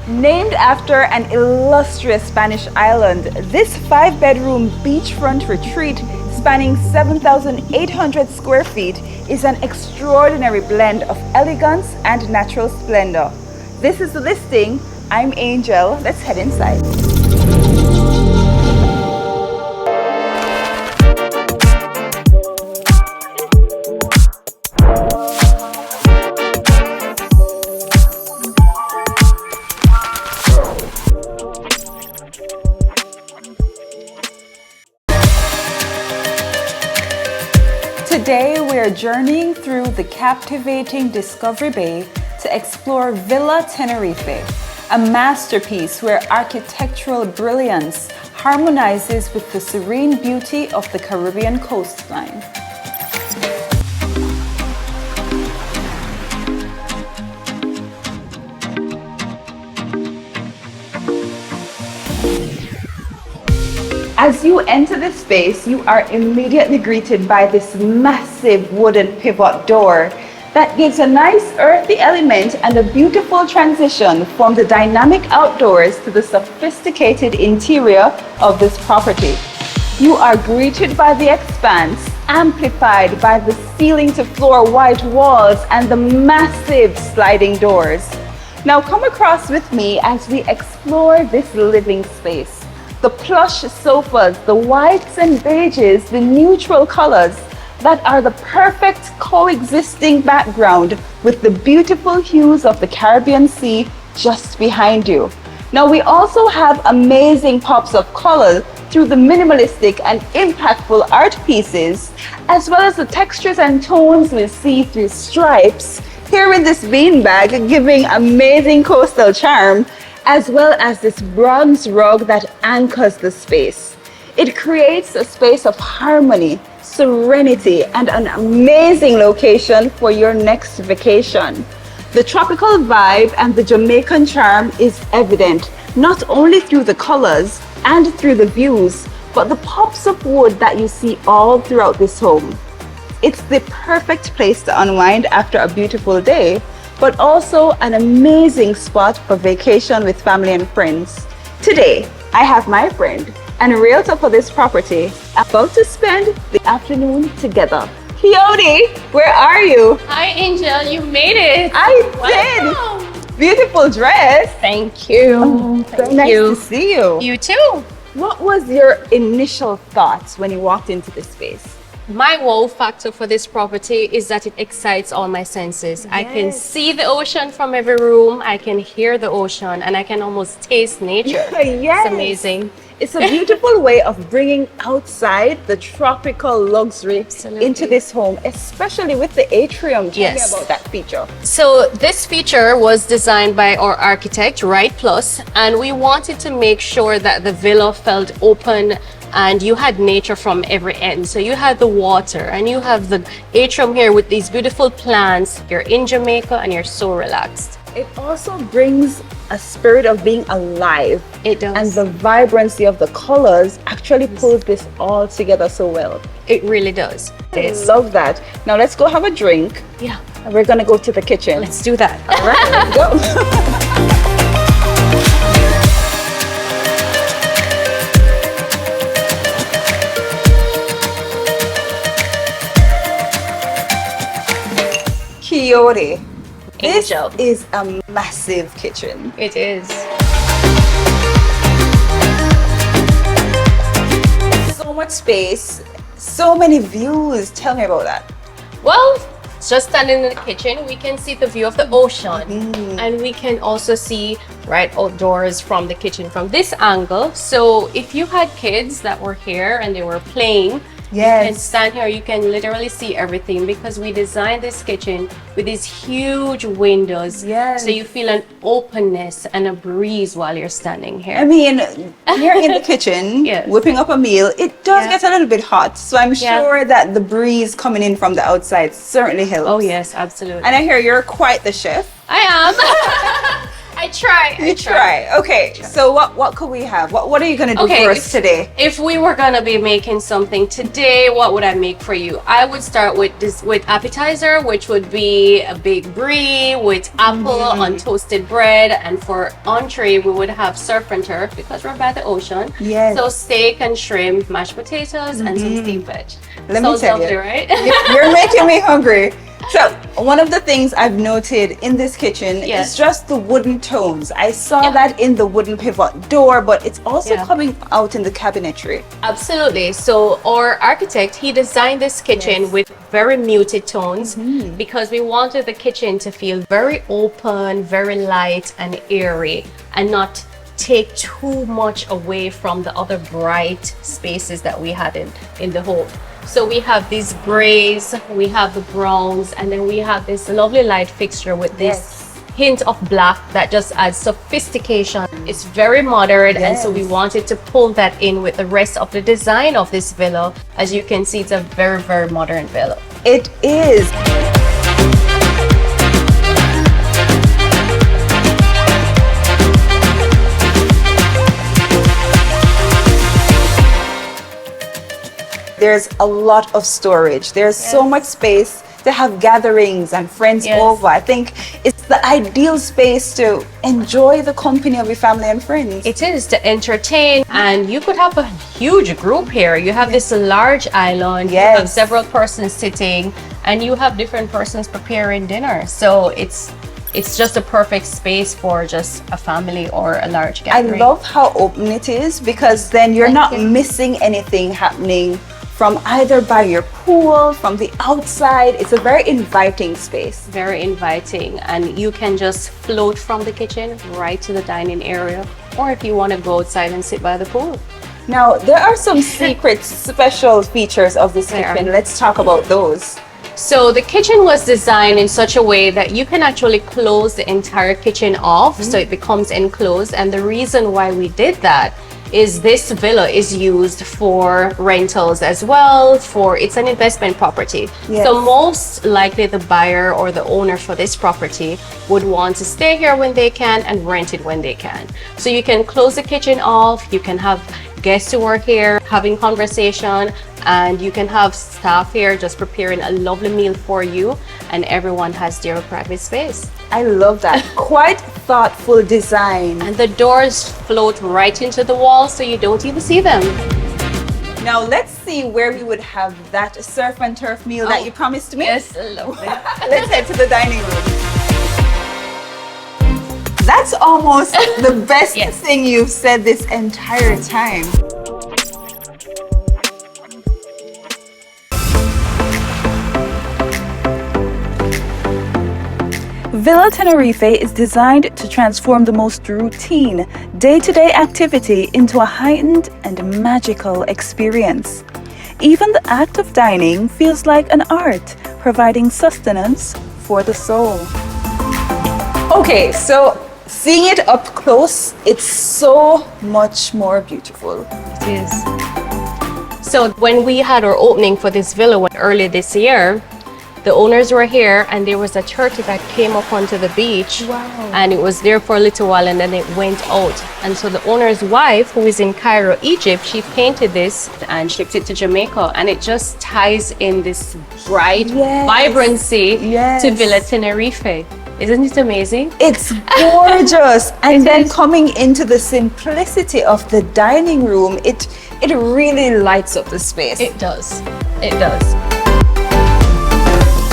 Named after an illustrious Spanish island, this 5-bedroom beachfront retreat spanning 7,800 square feet is an extraordinary blend of elegance and natural splendor. This is the listing. I'm Anjell. Let's head inside. Today, we are journeying through the captivating Discovery Bay to explore Villa Tenerife, a masterpiece where architectural brilliance harmonizes with the serene beauty of the Caribbean coastline. As you enter this space, you are immediately greeted by this massive wooden pivot door that gives a nice earthy element and a beautiful transition from the dynamic outdoors to the sophisticated interior of this property. You are greeted by the expanse, amplified by the ceiling to floor white walls and the massive sliding doors. Now come across with me as we explore this living space. The plush sofas, the whites and beiges, the neutral colors that are the perfect coexisting background with the beautiful hues of the Caribbean Sea just behind you. Now we also have amazing pops of color through the minimalistic and impactful art pieces, as well as the textures and tones with see-through stripes here in this beanbag, giving amazing coastal charm, as well as this bronze rug that anchors the space. It creates a space of harmony, serenity, and an amazing location for your next vacation. The tropical vibe and the Jamaican charm is evident, not only through the colors and through the views, but the pops of wood that you see all throughout this home. It's the perfect place to unwind after a beautiful day, but also an amazing spot for vacation with family and friends. Today, I have my friend and realtor for this property about to spend the afternoon together. Keody, where are you? Hi, Anjell, you made it. I Welcome. did. Beautiful dress. Thank you. So nice to see you. You too. What was your initial thoughts when you walked into this space? My wow factor for this property is that it excites all my senses. I can see the ocean from every room, I can hear the ocean, and I can almost taste nature. Yes. It's amazing. It's a beautiful way of bringing outside the tropical luxury into this home, especially with the atrium. Tell me about that feature. So this feature was designed by our architect, Right Plus, and we wanted to make sure that the villa felt open and you had nature from every end. So you had the water and you have the atrium here with these beautiful plants. You're in Jamaica and you're so relaxed. It also brings a spirit of being alive. It does. And the vibrancy of the colors actually pulls this all together so well. It really does. I love that. Now let's go have a drink. Yeah. And we're gonna go to the kitchen. Let's do that. All right, let's go. Keody. This Anjell. is a massive kitchen. It is. So much space, so many views. Tell me about that. Well, just standing in the kitchen, we can see the view of the ocean, and we can also see right outdoors from the kitchen from this angle. So if you had kids that were here and they were playing, you can stand here, you can literally see everything, because we designed this kitchen with these huge windows. So you feel an openness and a breeze while you're standing here. I mean, you're in the kitchen, whipping up a meal. It does get a little bit hot. So I'm sure that the breeze coming in from the outside certainly helps. Oh yes, absolutely. And I hear you're quite the chef. I am. I try. You try. Okay, so what could we have? What are you gonna do for us today? If we were gonna be making something today, what would I make for you? I would start with appetizer, which would be a baked brie with apple on toasted bread, and for entree we would have surf and turf because we're by the ocean. Yes. So steak and shrimp, mashed potatoes, and some steamed veg. Let me tell you, right? You're making me hungry. So one of the things I've noted in this kitchen is just the wooden tones. I saw that in the wooden pivot door, but it's also coming out in the cabinetry. Absolutely. So our architect, he designed this kitchen with very muted tones because we wanted the kitchen to feel very open, very light and airy, and not take too much away from the other bright spaces that we had in the home. So we have these grays, we have the browns, and then we have this lovely light fixture with this hint of black that just adds sophistication. It's very modern, and so we wanted to pull that in with the rest of the design of this villa. As you can see, it's a very, very modern villa. It is. There's a lot of storage. There's so much space to have gatherings and friends over. I think it's the ideal space to enjoy the company of your family and friends. It is to entertain, and you could have a huge group here. You have this large island, you have several persons sitting, and you have different persons preparing dinner. So it's just a perfect space for just a family or a large gathering. I love how open it is, because then you're not missing anything happening from either by your pool, from the outside. It's a very inviting space. Very inviting, and you can just float from the kitchen right to the dining area, or if you want to go outside and sit by the pool. Now, there are some secret special features of this kitchen. Let's talk about those. So the kitchen was designed in such a way that you can actually close the entire kitchen off, so it becomes enclosed. And the reason why we did that is this villa is used for rentals as well. It's an investment property. So most likely the buyer or the owner for this property would want to stay here when they can and rent it when they can. So you can close the kitchen off, you can have guests who work here having conversation, and you can have staff here just preparing a lovely meal for you, and everyone has their private space. I love that. Quite thoughtful design. And the doors float right into the wall, so you don't even see them. Now let's see where we would have that surf and turf meal that you promised me. Yes, lovely. Let's head to the dining room. That's almost the best thing you've said this entire time. Villa Tenerife is designed to transform the most routine, day-to-day activity into a heightened and magical experience. Even the act of dining feels like an art, providing sustenance for the soul. Okay, so seeing it up close, it's so much more beautiful. It is. So when we had our opening for this villa earlier this year, the owners were here, and there was a turtle that came up onto the beach. Wow. And it was there for a little while, and then it went out. And so the owner's wife, who is in Cairo, Egypt, she painted this and shipped it to Jamaica, and it just ties in this bright vibrancy to Villa Tenerife. Isn't it amazing? It's gorgeous. And then coming into the simplicity of the dining room, it really lights up the space. It does. It does.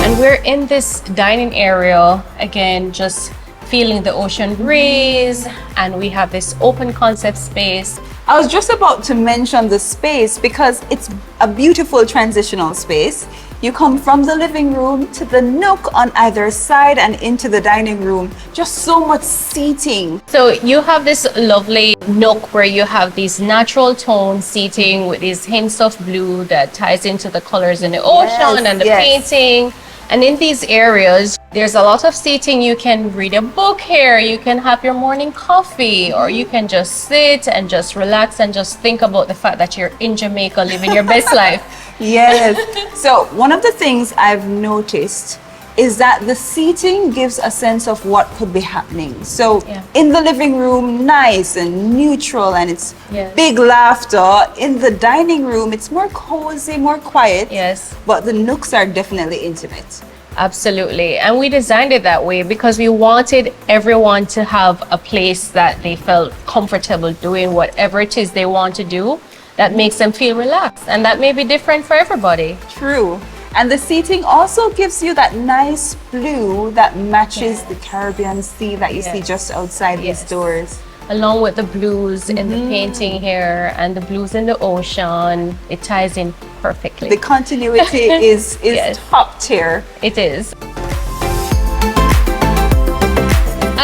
And we're in this dining area, again, just feeling the ocean breeze, and we have this open concept space. I was just about to mention the space because it's a beautiful transitional space. You come from the living room to the nook on either side and into the dining room. Just so much seating. So you have this lovely nook where you have these natural tone seating with these hints of blue that ties into the colors in the ocean and the painting. And in these areas, there's a lot of seating. You can read a book here, you can have your morning coffee, or you can just sit and just relax and just think about the fact that you're in Jamaica living your best life. Yes. So one of the things I've noticed is that the seating gives a sense of what could be happening. So Yeah. in the living room, nice and neutral, and it's Yes. big laughter. In the dining room, it's more cozy, more quiet. Yes. But the nooks are definitely intimate. Absolutely. And we designed it that way because we wanted everyone to have a place that they felt comfortable doing whatever it is they want to do that makes them feel relaxed. And that may be different for everybody. True. And the seating also gives you that nice blue that matches the Caribbean Sea that you see Yes. just outside these doors. Along with the blues in the painting here and the blues in the ocean, it ties in perfectly. The continuity is Yes. top tier. It is.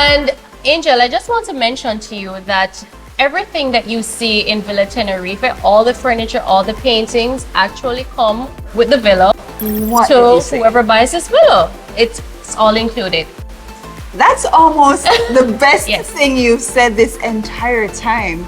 And Anjell, I just want to mention to you that everything that you see in Villa Tenerife, all the furniture, all the paintings actually come with the villa. What did So you say? whoever buys this villa, it's all included. That's almost the best Yes. thing you've said this entire time.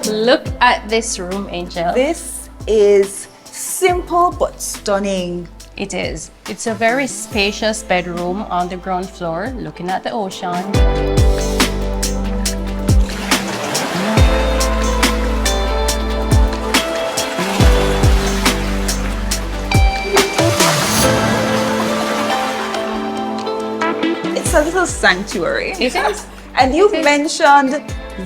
Look at this room, Anjell. This is simple but stunning. It is. It's a very spacious bedroom on the ground floor, looking at the ocean. It's a little sanctuary. It is. And you mentioned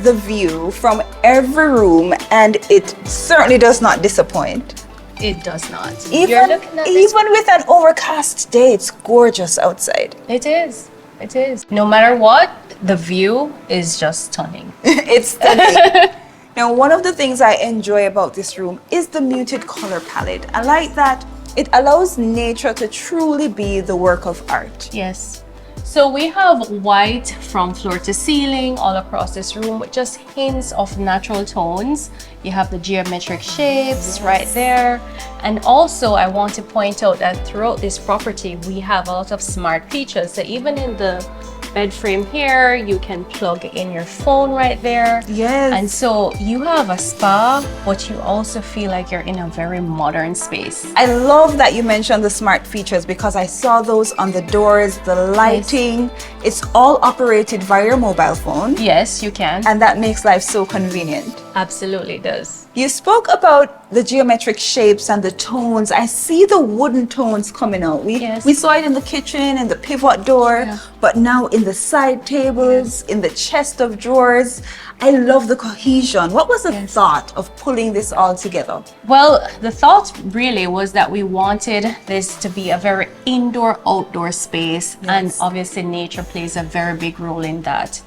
the view from every room, and it certainly does not disappoint. It does not. You're Even, looking at this. even with an overcast day, it's gorgeous outside. It is. It is. No matter what, the view is just stunning. It's stunning. Now, one of the things I enjoy about this room is the muted color palette. I like that it allows nature to truly be the work of art. Yes. So we have white from floor to ceiling all across this room with just hints of natural tones. You have the geometric shapes right there. And also I want to point out that throughout this property, we have a lot of smart features. So even in the bed frame here, you can plug in your phone right there. Yes. And so you have a spa, but you also feel like you're in a very modern space. I love that you mentioned the smart features because I saw those on the doors, the lighting. It's all operated via your mobile phone, Yes, you can. and that makes life so convenient. Absolutely does. You spoke about the geometric shapes and the tones. I see the wooden tones coming out. Yes. We saw it in the kitchen, in the pivot door, Yeah. but now in the side tables, in the chest of drawers. I love the cohesion. What was the thought of pulling this all together? Well, the thought really was that we wanted this to be a very indoor-outdoor space, and obviously nature plays a very big role in that.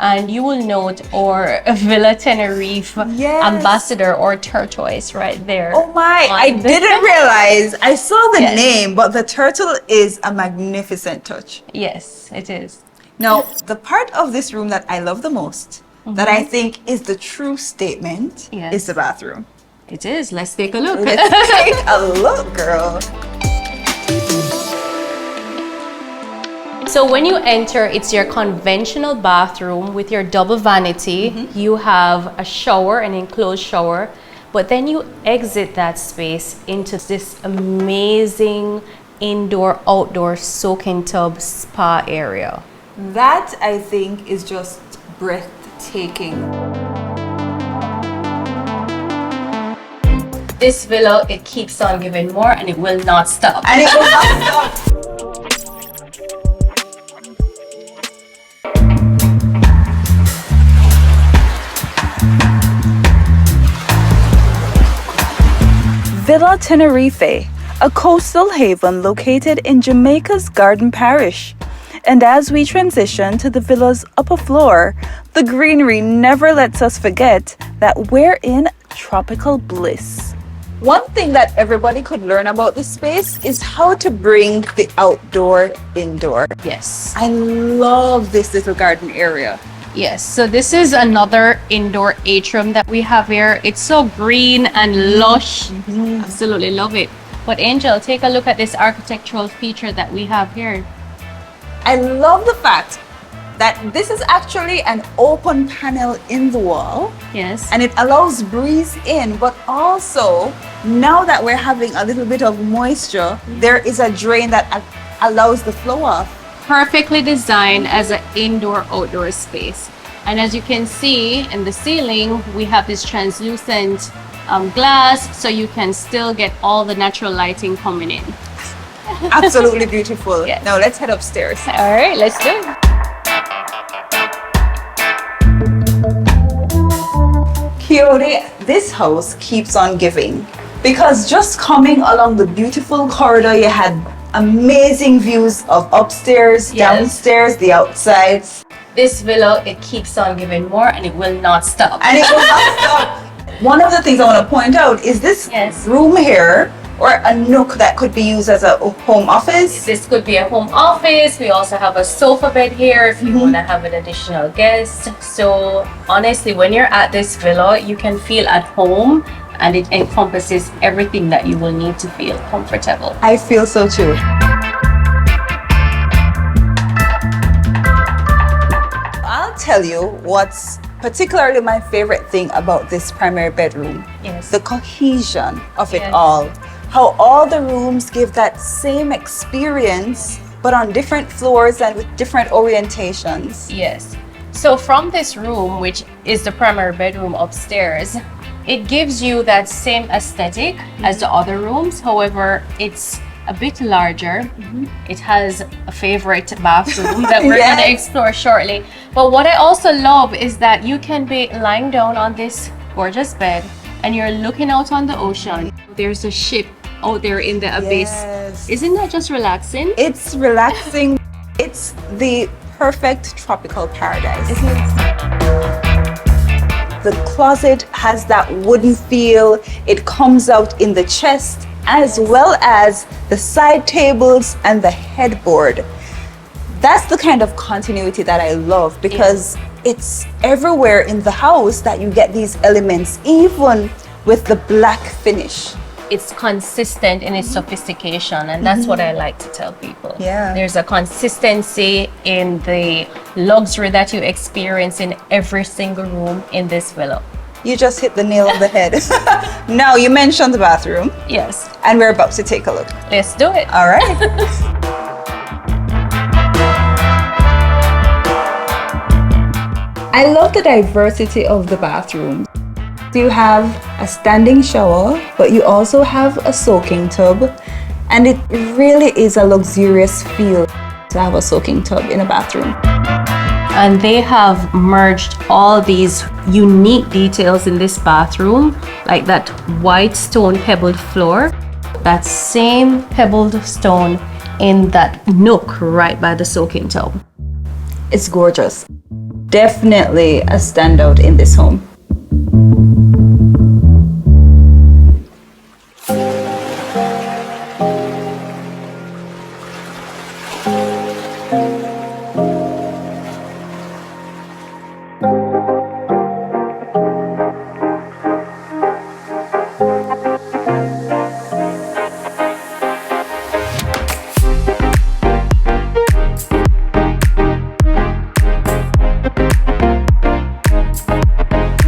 And you will note our Villa Tenerife ambassador or tortoise right there. Oh my, I didn't realize. I saw the Yes. name, but the turtle is a magnificent touch. Yes, it is. Now, the part of this room that I love the most, that I think is the true statement, Yes. is the bathroom. It is. Let's take a look. Let's take a look, girl. So when you enter, it's your conventional bathroom with your double vanity. You have a shower, an enclosed shower, but then you exit that space into this amazing indoor-outdoor soaking tub spa area. That, I think, is just breathtaking. This villa, it keeps on giving more and it will not stop. And it will not stop. Villa Tenerife, a coastal haven located in Jamaica's Garden Parish. And as we transition to the villa's upper floor, the greenery never lets us forget that we're in tropical bliss. One thing that everybody could learn about this space is how to bring the outdoor indoor. Yes. I love this little garden area. Yes, so this is another indoor atrium that we have here. It's so green and lush. Absolutely love it. But Anjell, take a look at this architectural feature that we have here. I love the fact that this is actually an open panel in the wall. Yes. And it allows breeze in, but also now that we're having a little bit of moisture, there is a drain that allows the flow off. Perfectly designed as an indoor-outdoor space. And as you can see in the ceiling, we have this translucent glass, so you can still get all the natural lighting coming in. Absolutely beautiful. Yes. Now let's head upstairs. All right, let's do it. Keody, this house keeps on giving, because just coming along the beautiful corridor, you had amazing views of upstairs, downstairs, the outsides. This villa, it keeps on giving more and it will not stop. And it will not stop. One of the things I want to point out is this Yes. room here, or a nook that could be used as a home office. This could be a home office. We also have a sofa bed here if you want to have an additional guest. So honestly, when you're at this villa, you can feel at home, and it encompasses everything that you will need to feel comfortable. I feel so too. I'll tell you what's particularly my favorite thing about this primary bedroom. Yes. The cohesion of it Yes. all. How all the rooms give that same experience, but on different floors and with different orientations. Yes. So from this room, which is the primary bedroom upstairs, it gives you that same aesthetic as the other rooms. However, it's a bit larger. It has a favorite bathroom that we're Yes. going to explore shortly. But what I also love is that you can be lying down on this gorgeous bed and you're looking out on the ocean. There's a ship out there in the abyss. Yes. Isn't that just relaxing? It's relaxing. It's the perfect tropical paradise. The closet has that wooden feel. It comes out in the chest, as well as the side tables and the headboard. That's the kind of continuity that I love, because it's everywhere in the house that you get these elements, even with the black finish. It's consistent in its sophistication, and that's what I like to tell people. Yeah. There's a consistency in the luxury that you experience in every single room in this villa. You just hit the nail on the head. Now, you mentioned the bathroom, Yes, and we're about to take a look. let's do it. All right. I love the diversity of the bathroom. You have a standing shower, but you also have a soaking tub, and it really is a luxurious feel to have a soaking tub in a bathroom. And they have merged all these unique details in this bathroom, like that white stone pebbled floor, that same pebbled stone in that nook right by the soaking tub. It's gorgeous. Definitely a standout in this home.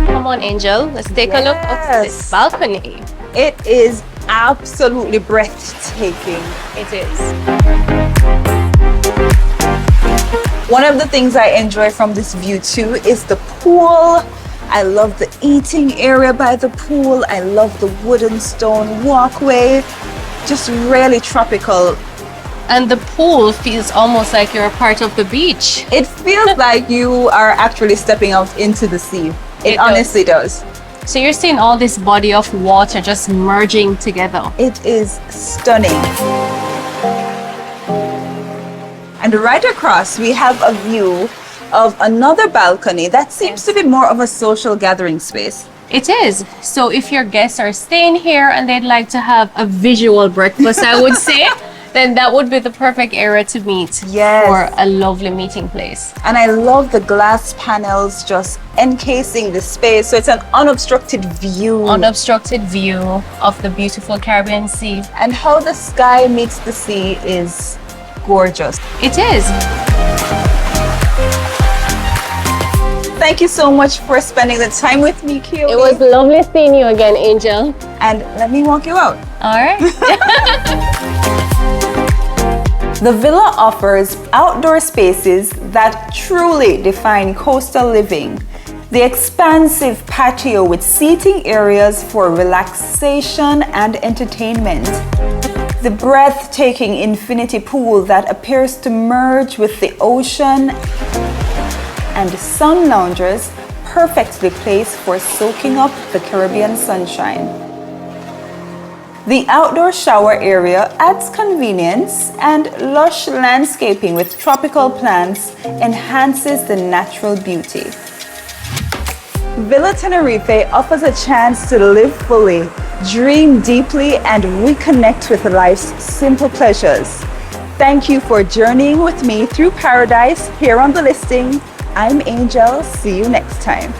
Come on, Anjell, let's take a look at this Yes. balcony. It is absolutely breathtaking. It is. One of the things I enjoy from this view too is the pool. I love the eating area by the pool. I love the wooden stone walkway. Just really tropical. And the pool feels almost like you're a part of the beach. It feels like you are actually stepping out into the sea. It It honestly does. So you're seeing all this body of water just merging together. It is stunning. And right across, we have a view of another balcony that seems to be more of a social gathering space. It is. So if your guests are staying here and they'd like to have a visual breakfast, I would say, then that would be the perfect area to meet Yes. for a lovely meeting place. And I love the glass panels just encasing the space, so it's an unobstructed view. Unobstructed view of the beautiful Caribbean Sea. And how the sky meets the sea is gorgeous. It is. Thank you so much for spending the time with me, Keody. It was lovely seeing you again, Anjell. And let me walk you out. All right. The villa offers outdoor spaces that truly define coastal living. The expansive patio with seating areas for relaxation and entertainment. The breathtaking infinity pool that appears to merge with the ocean. And sun loungers perfectly placed for soaking up the Caribbean sunshine. The outdoor shower area adds convenience, and lush landscaping with tropical plants enhances the natural beauty. Villa Tenerife offers a chance to live fully, dream deeply, and reconnect with life's simple pleasures. Thank you for journeying with me through paradise here on The Listing. I'm Anjell. See you next time.